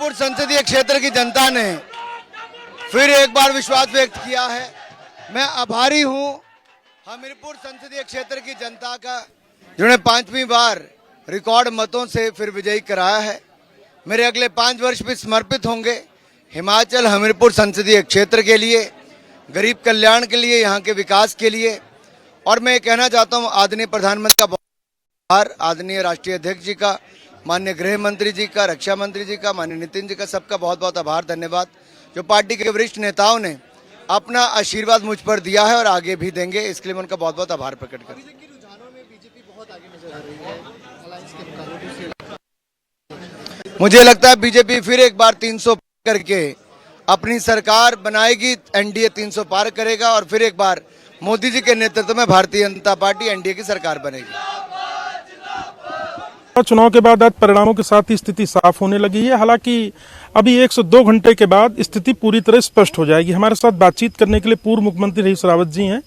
हमीरपुर संसदीय क्षेत्र की जनता ने फिर एक बार विश्वास व्यक्त किया है। मैं आभारी हूं हमीरपुर संसदीय क्षेत्र की जनता का, जिन्होंने 5वीं बार रिकॉर्ड मतों से फिर विजयी कराया है। मेरे अगले 5 वर्ष भी समर्पित होंगे हिमाचल हमीरपुर संसदीय क्षेत्र के लिए, गरीब कल्याण के लिए, यहाँ के विकास के लिए। और मैं कहना चाहता हूँ आदरणीय प्रधानमंत्री का बहुत आभार, आदरणीय राष्ट्रीय अध्यक्ष जी का, माननीय गृह मंत्री जी का, रक्षा मंत्री जी का, माननीय नितिन जी का, सबका बहुत बहुत आभार, धन्यवाद। जो पार्टी के वरिष्ठ नेताओं ने अपना आशीर्वाद मुझ पर दिया है और आगे भी देंगे, इसके लिए मैं उनका बहुत बहुत आभार प्रकट करता हूं। मुझे लगता है बीजेपी फिर एक बार 300 करके अपनी सरकार बनाएगी, एनडीए 300 पार करेगा और फिर एक बार मोदी जी के नेतृत्व में भारतीय जनता पार्टी एनडीए की सरकार बनेगी। चुनाव के बाद आज परिणामों के साथ ही स्थिति साफ होने लगी है। हालांकि अभी 102 घंटे के बाद स्थिति पूरी तरह स्पष्ट हो जाएगी। हमारे साथ बातचीत करने के लिए पूर्व मुख्यमंत्री हरीश रावत जी हैं,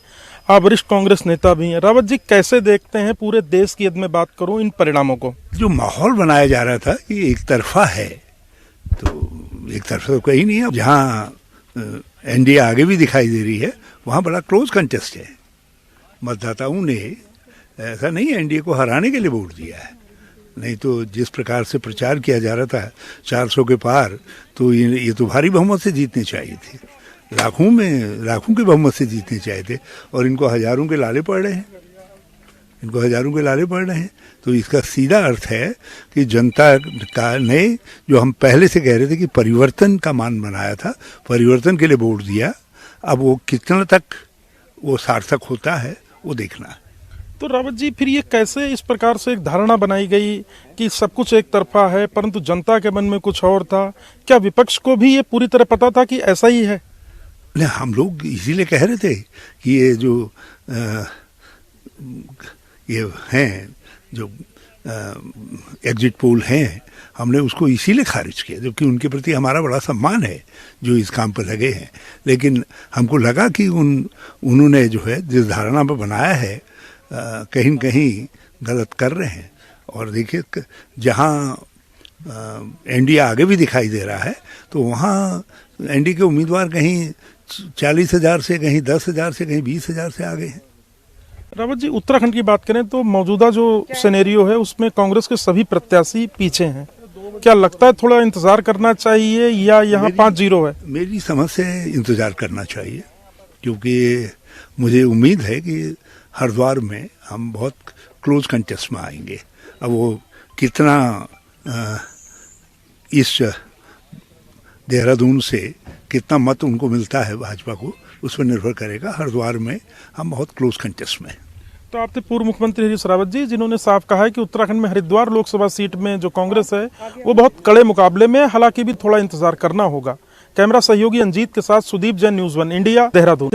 आप वरिष्ठ कांग्रेस नेता भी हैं। रावत जी, कैसे देखते हैं, पूरे देश की हित में बात करूं, इन परिणामों को? जो माहौल बनाया जा रहा था ये एक तरफा है, तो एक तरफा तो कहीं नहीं है। जहाँ एनडीए आगे भी दिखाई दे रही है वहाँ बड़ा क्लोज कंटेस्ट है। मतदाताओं ने ऐसा नहीं एनडीए को हराने के लिए वोट दिया है, नहीं तो जिस प्रकार से प्रचार किया जा रहा था 400 के पार, तो ये तो भारी बहुमत से जीतने चाहिए थे, लाखों के बहुमत से जीतने चाहिए थे, और इनको हजारों के लाले पड़ रहे हैं, तो इसका सीधा अर्थ है कि जनता का ने, जो हम पहले से कह रहे थे कि परिवर्तन का मान बनाया था, परिवर्तन के लिए वोट दिया। अब वो कितना तक वो सार्थक होता है वो देखना है। तो रावत जी, फिर ये कैसे इस प्रकार से एक धारणा बनाई गई कि सब कुछ एक तरफा है, परंतु जनता के मन में कुछ और था? क्या विपक्ष को भी ये पूरी तरह पता था कि ऐसा ही है? नहीं, हम लोग इसीलिए कह रहे थे कि ये जो ये हैं, जो एग्जिट पोल हैं, हमने उसको इसीलिए खारिज किया जबकि उनके प्रति हमारा बड़ा सम्मान है जो इस काम पर लगे हैं। लेकिन हमको लगा कि उन्होंने जो है जिस धारणा पर बनाया है कहीं न कहीं गलत कर रहे हैं। और देखिए, जहाँ एनडीए आगे भी दिखाई दे रहा है, तो वहाँ एनडीए के उम्मीदवार कहीं 40,000 से, कहीं 10,000 से, कहीं 20,000 से आगे हैं। रावत जी, उत्तराखंड की बात करें तो मौजूदा जो सिनेरियो है उसमें कांग्रेस के सभी प्रत्याशी पीछे हैं। क्या लगता है थोड़ा इंतजार करना चाहिए या यहाँ 5-0 है? मेरी समझ से इंतजार करना चाहिए, क्योंकि मुझे उम्मीद है कि हरिद्वार में हम बहुत क्लोज कंटेस्ट में आएंगे। अब वो कितना इस देहरादून से कितना मत उनको मिलता है भाजपा को, उस पर निर्भर करेगा। हरिद्वार में हम बहुत क्लोज कंटेस्ट में। तो आप थे पूर्व मुख्यमंत्री हरीश रावत जी, जिन्होंने साफ कहा है कि उत्तराखंड में हरिद्वार लोकसभा सीट में जो कांग्रेस है वो बहुत कड़े मुकाबले में, हालांकि भी थोड़ा इंतजार करना होगा। कैमरा सहयोगी अंजीत के साथ सुदीप जैन, न्यूज़ 1 इंडिया, देहरादून।